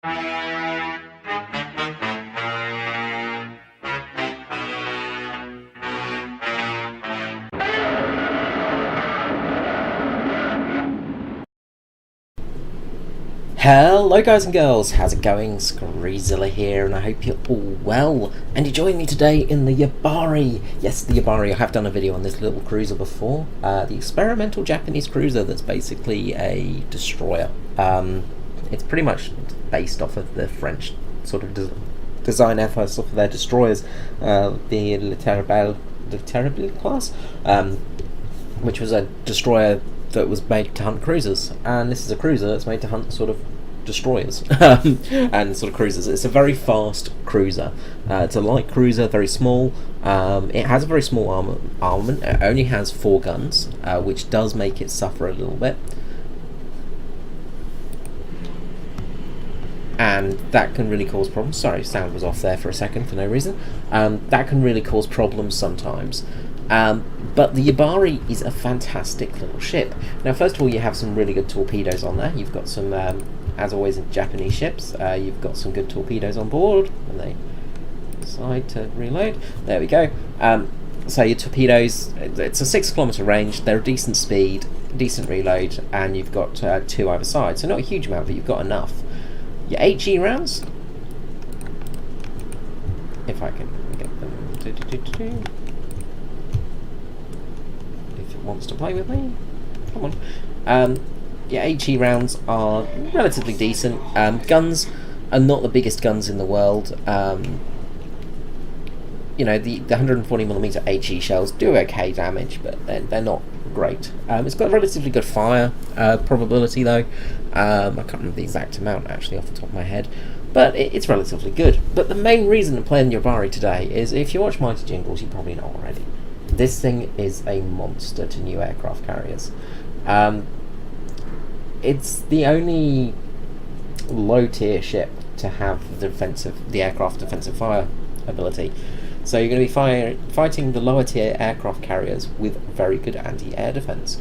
Hello guys and girls, how's it going? Screezilla here, and I hope you're all well. And you join me today in the Yūbari. Yes, the Yūbari. I have done a video on this little cruiser before. The experimental Japanese cruiser that's basically a destroyer. It's pretty much based off of the French sort of design ethos of their destroyers, the Le Terrible class, which was a destroyer that was made to hunt cruisers, and this is a cruiser that's made to hunt sort of destroyers and sort of cruisers. It's a very fast cruiser. It's a light cruiser, very small. It has a very small armament. It only has 4 guns, which does make it suffer a little bit, and that can really cause problems. Sorry, sound was off there for a second for no reason. That can really cause problems sometimes. But the Yūbari is a fantastic little ship. Now, first of all, you have some really good torpedoes on there. You've got some, as always in Japanese ships, you've got some good torpedoes on board. And they decide to reload. There we go. So your torpedoes, it's a 6-kilometer range. They're a decent speed, decent reload, and you've got 2 either side. So not a huge amount, but you've got enough. Your HE rounds, if I can get them. Wants to play with me? Come on. Yeah, HE rounds are relatively decent. Guns are not the biggest guns in the world. You know, the 140mm HE shells do okay damage, but they're not great. It's got a relatively good fire probability though. I can't remember the exact amount actually off the top of my head, but it's relatively good. But the main reason I'm playing Yūbari today is, if you watch Mighty Jingles, you probably know already, this thing is a monster to new aircraft carriers. It's the only low-tier ship to have the aircraft defensive fire ability. So you're going to be fighting the lower-tier aircraft carriers with very good anti-air defense,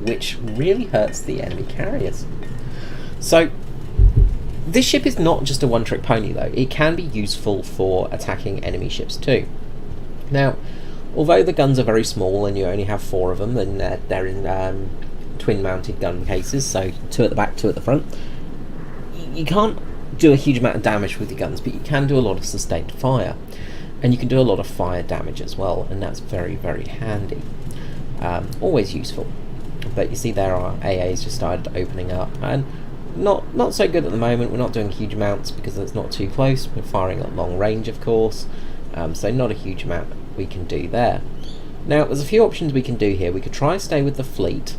which really hurts the enemy carriers. So this ship is not just a one-trick pony, though. It can be useful for attacking enemy ships too. Now, although the guns are very small and you only have 4 of them, and they're in twin-mounted gun cases, so 2 at the back, 2 at the front, you can't do a huge amount of damage with your guns, but you can do a lot of sustained fire, and you can do a lot of fire damage as well, and that's very, very handy. Always useful. But you see there, our AA's just started opening up, and not so good at the moment. We're not doing huge amounts because it's not too close. We're firing at long range, of course. So not a huge amount we can do there. Now, there's a few options we can do here. We could try and stay with the fleet,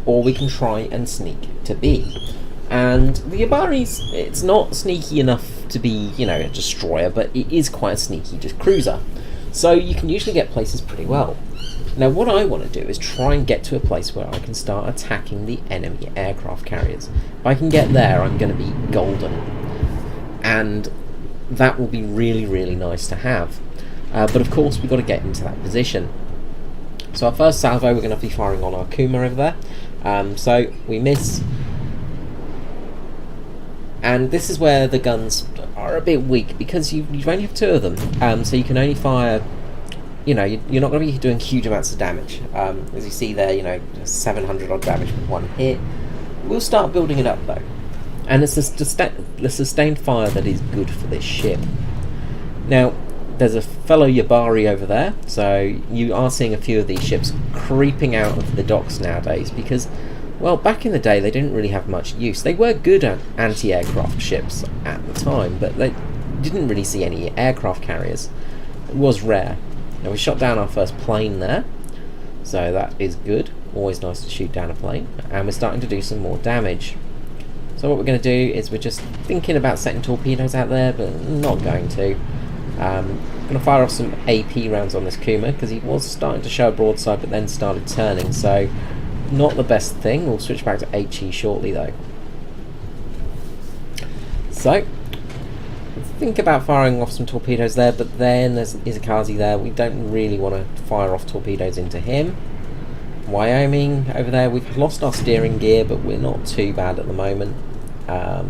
or we can try and sneak to B. And the Yūbari's, it's not sneaky enough to be, you know, a destroyer, but it is quite a sneaky just cruiser. So you can usually get places pretty well. Now, what I want to do is try and get to a place where I can start attacking the enemy aircraft carriers. If I can get there, I'm going to be golden. And that will be really, really nice to have. But of course, we've got to get into that position. So our first salvo, we're going to be firing on our Kuma over there. So we miss. And this is where the guns are a bit weak, because you only have 2 of them. So you can only fire, you know, you're not going to be doing huge amounts of damage. As you see there, you know, 700 odd damage with 1 hit. We'll start building it up though. And it's the sustained fire that is good for this ship. Now, there's a fellow Yūbari over there, so you are seeing a few of these ships creeping out of the docks nowadays because, well, back in the day they didn't really have much use. They were good at anti-aircraft ships at the time, but they didn't really see any aircraft carriers. It was rare. Now, we shot down our first plane there, so that is good. Always nice to shoot down a plane. And we're starting to do some more damage. So what we're going to do is we're just thinking about setting torpedoes out there, but not going to. I'm going to fire off some AP rounds on this Kuma, because he was starting to show a broadside, but then started turning, so not the best thing. We'll switch back to HE shortly, though. So, think about firing off some torpedoes there, but then there's Izakazi there. We don't really want to fire off torpedoes into him. Wyoming over there, we've lost our steering gear, but we're not too bad at the moment. but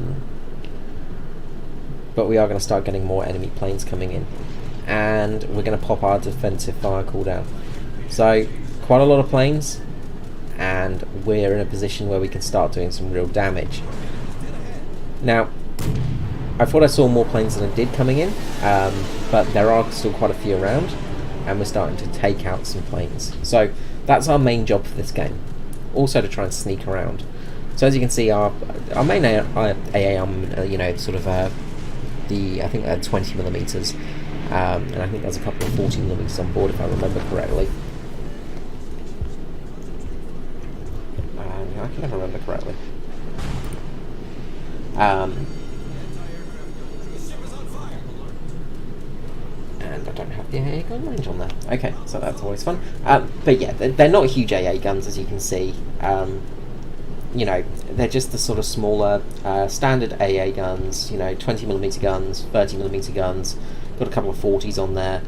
we are going to start getting more enemy planes coming in, and we're going to pop our defensive fire cooldown. So quite a lot of planes, and we're in a position where we can start doing some real damage. Now, I thought I saw more planes than I did coming in, but there are still quite a few around, and we're starting to take out some planes. So that's our main job for this game. Also to try and sneak around. So as you can see, our main AA, you know, sort of I think 20mm, and I think there's a couple of 40mm on board if I remember correctly. I can never remember correctly. And I don't have the AA gun range on there. Okay, so that's always fun. But yeah, they're not huge AA guns, as you can see. You know, they're just the sort of smaller standard AA guns. You know, 20mm guns, 30mm guns. Got a couple of 40s on there.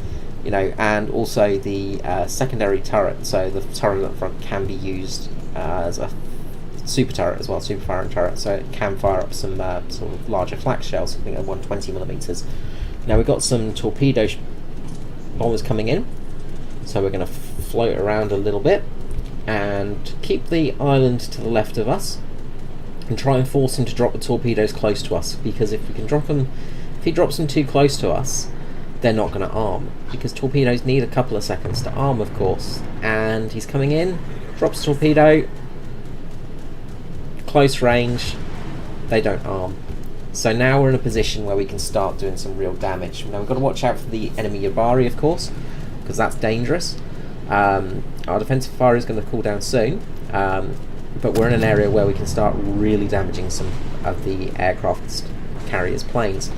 You know, and also the secondary turret. So the turret up front can be used as a super turret as well, super firing turret. So it can fire up some sort of larger flak shells. I think at 120mm. Now we've got some torpedo bombers coming in, so we're going to float around a little bit and keep the island to the left of us and try and force him to drop the torpedoes close to us, because if we can drop them, if he drops them too close to us, they're not going to arm, because torpedoes need a couple of seconds to arm, of course. And he's coming in, drops torpedo, close range, they don't arm. So now we're in a position where we can start doing some real damage. Now we've got to watch out for the enemy Yūbari, of course, because that's dangerous. Our defensive fire is going to cool down soon, but we're in an area where we can start really damaging some of the aircraft carriers' planes.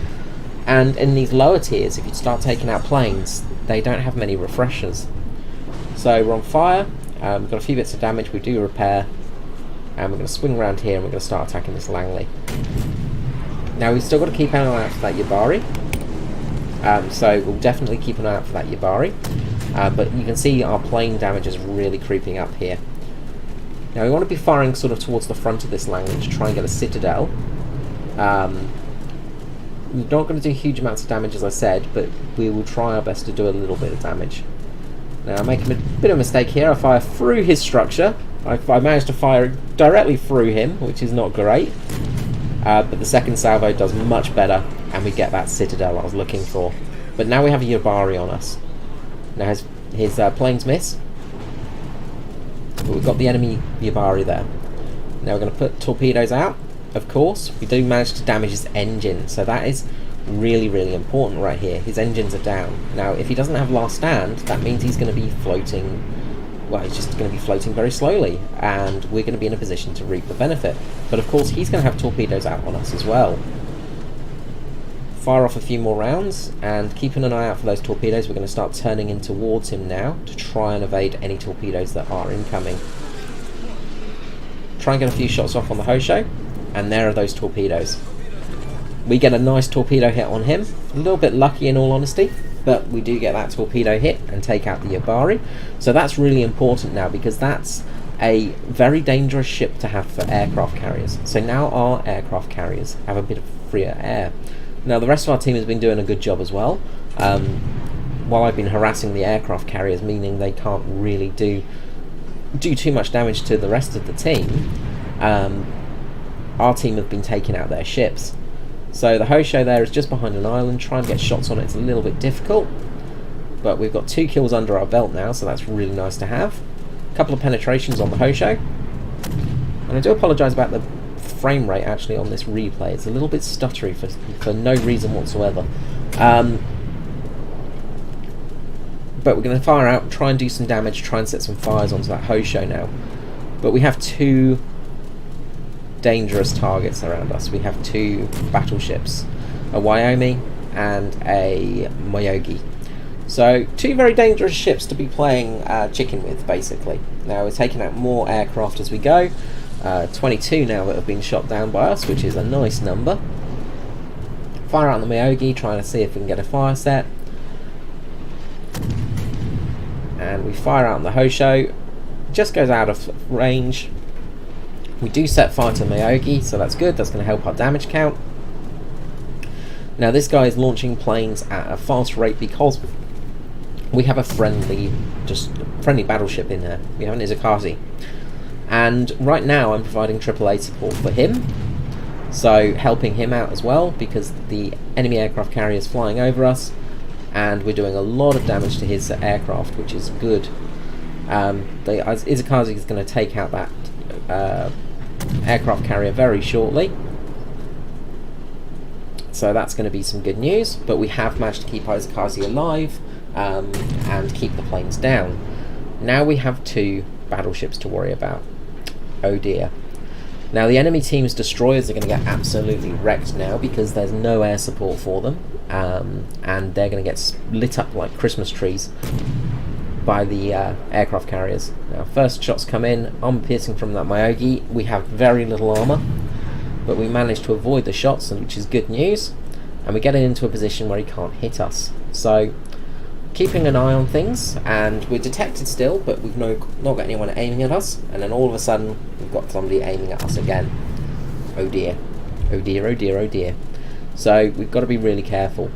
And in these lower tiers, if you start taking out planes, they don't have many refreshers. So we're on fire, we've got a few bits of damage, we do repair, and we're going to swing around here and we're going to start attacking this Langley. Now we've still got to keep an eye out for that Yūbari, so we'll definitely keep an eye out for that Yūbari, but you can see our plane damage is really creeping up here. Now we want to be firing sort of towards the front of this Langley to try and get a citadel. We're not going to do huge amounts of damage, as I said, but we will try our best to do a little bit of damage. Now I'm making a bit of a mistake here. I fire through his structure. I managed to fire directly through him, which is not great. But the second salvo does much better, and we get that citadel I was looking for. But now we have a Yūbari on us. Now his planes miss, but we've got the enemy Yūbari there. Now we're going to put torpedoes out, of course. We do manage to damage his engine, so that is really, really important right here. His engines are down. Now if he doesn't have last stand, that means he's going to be floating. Well, he's just going to be floating very slowly, and we're going to be in a position to reap the benefit. But of course, he's going to have torpedoes out on us as well. Fire off a few more rounds, and keeping an eye out for those torpedoes. We're going to start turning in towards him now to try and evade any torpedoes that are incoming. Try and get a few shots off on the Hosho, and there are those torpedoes. We get a nice torpedo hit on him. A little bit lucky, in all honesty, but we do get that torpedo hit and take out the Yūbari. So that's really important now, because that's a very dangerous ship to have for aircraft carriers. So now our aircraft carriers have a bit of freer air. Now the rest of our team has been doing a good job as well, while I've been harassing the aircraft carriers, meaning they can't really do too much damage to the rest of the team. Our team have been taking out their ships. So the Hosho there is just behind an island. Trying to get shots on it is a little bit difficult, but we've got 2 kills under our belt now, so that's really nice to have. A couple of penetrations on the Hosho, and I do apologise about the frame rate actually on this replay. It's a little bit stuttery for no reason whatsoever. But we're going to fire out, try and do some damage, try and set some fires onto that Hosho now. But we have 2 dangerous targets around us. We have 2 battleships, a Wyoming and a Myogi. So 2 very dangerous ships to be playing chicken with, basically. Now we're taking out more aircraft as we go. 22 now that have been shot down by us, which is a nice number. Fire out on the Myogi, trying to see if we can get a fire set. And we fire out on the Hosho. Just goes out of range. We do set fire to Myogi, so that's good. That's going to help our damage count. Now this guy is launching planes at a fast rate because we have a friendly battleship in there. We have an Izakazi. And right now I'm providing AAA support for him, so helping him out as well, because the enemy aircraft carrier is flying over us, and we're doing a lot of damage to his aircraft, which is good. Izakazi is going to take out that aircraft carrier very shortly, so that's going to be some good news. But we have managed to keep Izakazi alive and keep the planes down. Now we have 2 battleships to worry about. Oh dear. Now the enemy team's destroyers are going to get absolutely wrecked now because there's no air support for them, and they're going to get lit up like Christmas trees by the aircraft carriers. Now first shots come in, armor piercing from that Myogi. We have very little armor, but we managed to avoid the shots, which is good news, and we're getting into a position where he can't hit us. So keeping an eye on things, and we're detected still, but we've not got anyone aiming at us, and then all of a sudden we've got somebody aiming at us again. Oh dear. Oh dear, oh dear, oh dear. So we've got to be really careful.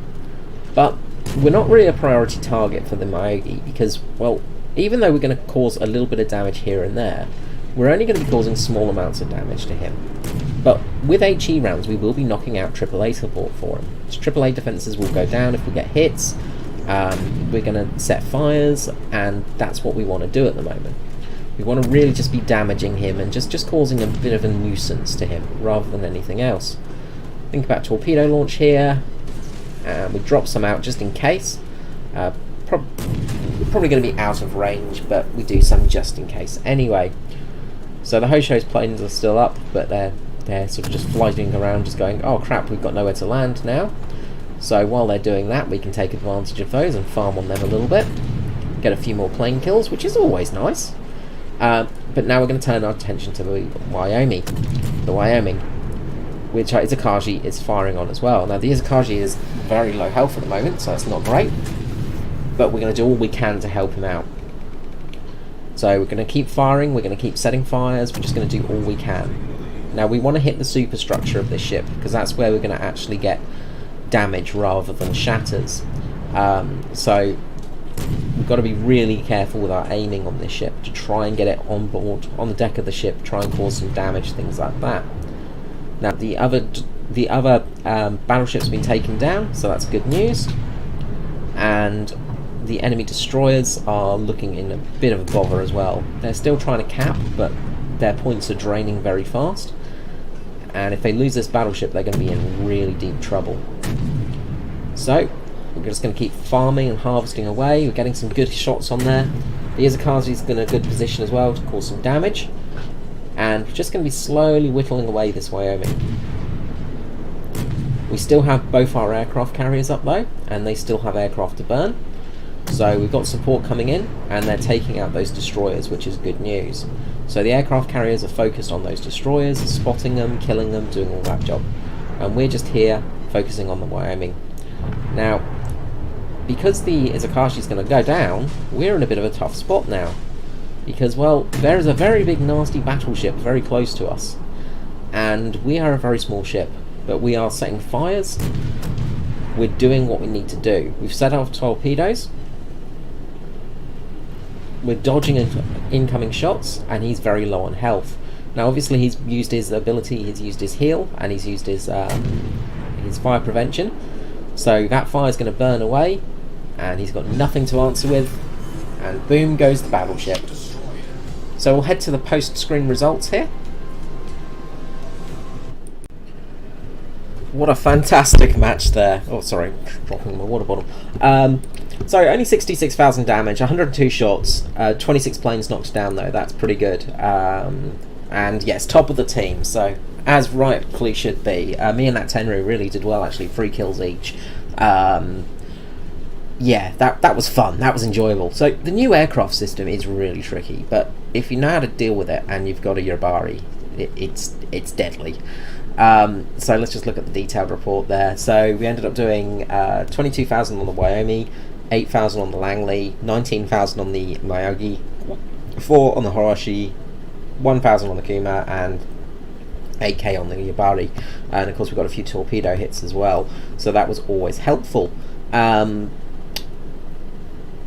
But we're not really a priority target for the Myogi because, well, even though we're going to cause a little bit of damage here and there, we're only going to be causing small amounts of damage to him. But with HE rounds we will be knocking out AAA support for him. So AAA defences will go down if we get hits. We're going to set fires, and that's what we want to do at the moment. We want to really just be damaging him and just causing a bit of a nuisance to him rather than anything else. Think about torpedo launch here, and we drop some out just in case. Probably going to be out of range, but we do some just in case anyway. So the Hosho's planes are still up, but they're sort of just flying around, just going, oh crap, we've got nowhere to land now. So while they're doing that, we can take advantage of those and farm on them a little bit, get a few more plane kills, which is always nice. But now we're going to turn our attention to the Wyoming, which Izakaji is firing on as well. Now the Izakaji is very low health at the moment, so that's not great, but we're going to do all we can to help him out. So we're going to keep firing, we're going to keep setting fires, we're just going to do all we can. Now we want to hit the superstructure of this ship, because that's where we're going to actually get damage rather than shatters. So we've got to be really careful with our aiming on this ship to try and get it on board, on the deck of the ship, try and cause some damage, things like that. Now the other battleship's been taken down, so that's good news, and the enemy destroyers are looking in a bit of a bother as well. They're still trying to cap, but their points are draining very fast, and if they lose this battleship they're going to be in really deep trouble. So we're just going to keep farming and harvesting away. We're getting some good shots on there. The Izakazi's in a good position as well to cause some damage, and we're just going to be slowly whittling away this Wyoming. We still have both our aircraft carriers up though, and they still have aircraft to burn. So we've got support coming in, and they're taking out those destroyers, which is good news. So the aircraft carriers are focused on those destroyers, spotting them, killing them, doing all that job. And we're just here focusing on the Wyoming. Now, because the Izakashi is going to go down, we're in a bit of a tough spot now. Because, well, there is a very big nasty battleship very close to us. And we are a very small ship, but we are setting fires. We're doing what we need to do. We've set off torpedoes. We're dodging incoming shots, and he's very low on health. Now obviously he's used his ability, he's used his heal, and he's used his fire prevention. So that fire's going to burn away, and he's got nothing to answer with, and boom goes the battleship. So we'll head to the post-screen results here. What a fantastic match there. Oh, sorry, dropping my water bottle. So only 66,000 damage, 102 shots, 26 planes knocked down though, that's pretty good. And yes, top of the team, so as rightfully should be. Me and that Tenru really did well actually, 3 kills each. Yeah, that was fun, that was enjoyable. So the new aircraft system is really tricky, but if you know how to deal with it and you've got a Yūbari, it's deadly. So let's just look at the detailed report there. So we ended up doing 22,000 on the Wyoming, 8,000 on the Langley, 19,000 on the Myogi, 4 on the Hiroshi, 1,000 on the Kuma, and AK on the Yūbari, and of course we got a few torpedo hits as well, so that was always helpful.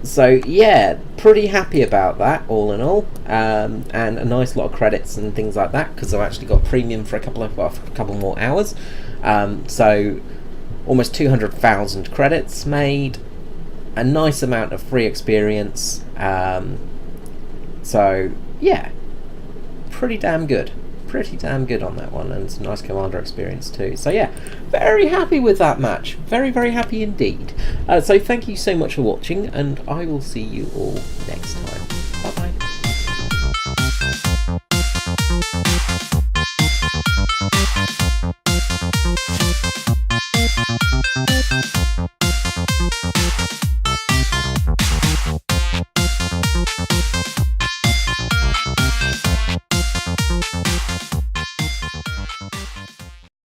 So yeah, pretty happy about that all in all, and a nice lot of credits and things like that, because I've actually got premium for a couple more hours. So almost 200,000 credits made, a nice amount of free experience. So yeah, pretty damn good on that one, and some nice commander experience too. So yeah, very happy with that match, very happy indeed. So thank you so much for watching, and I will see you all next time.